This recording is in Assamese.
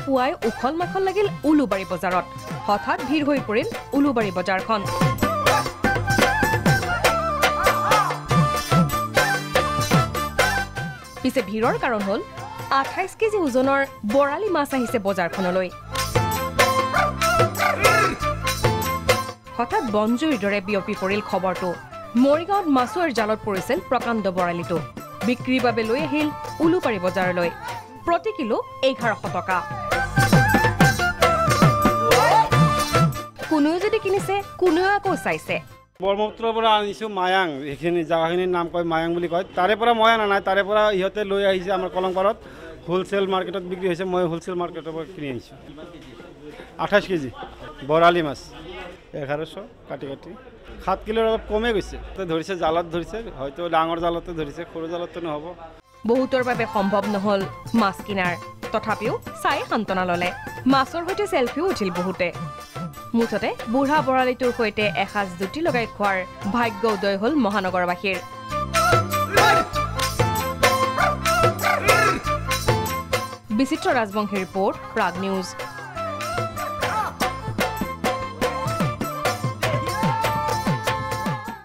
পুৱাই উখল মাখল লাগিল উলুবাৰী বজাৰত হঠাৎ ভিৰ হৈ পৰিল উলুবাৰী বজাৰখন পিছে ভিৰৰ কাৰণ হল 28 কেজি ওজনৰ বৰালি মাছ আহিছে বজাৰখনলৈ হঠাৎ বনজুইৰ দৰে বিয়পি পৰিল খবৰটো মৰিগাঁৱত মাছুৱাৰ জালত পৰিছিল প্ৰকাণ্ড বৰালিটো বিক্ৰীৰ বাবে লৈ আহিল উলুবাৰী বজাৰলৈ প্ৰতি কিলো 1100 টকা কোনোৱে যদি কিনিছে কোনোৱে আকৌ চাইছে ব্ৰহ্মপুত্ৰৰ পৰা আনিছো মায়াং এইখিনি জাগাখিনিৰ নাম কয় মায়াং বুলি কয় তাৰে পৰা মই আনা নাই তাৰে পৰা ইহঁতে লৈ আহিছে আমাৰ কলংপাৰত হোলসেল মাৰ্কেটত বিক্ৰী হৈছে মই হোলসেল মাৰ্কেটৰ পৰা কিনি আনিছোঁ 28 কেজি বৰালি মাছ 1100 কাটি 7 কিলোৰ অলপ কমে গৈছে ধৰিছে জালত ধৰিছে হয়তো ডাঙৰ জালতে ধৰিছে সৰু জালতে নহ'ব বহুতৰ বাবে সম্ভৱ নহল মাছ কিনাৰ তথাপিও চাই সান্তনা ললে মাছৰ সৈতে সেলফিও উঠিল বহুতে মুঠতে বুঢ়া বৰালিটোৰ সৈতে এসাজ জুতি লগাই খোৱাৰ ভাগ্য উদয় হল মহানগৰবাসীৰ বিচিত্ৰ ৰাজবংশী ৰিপৰ্ট প্ৰাগ নিউজ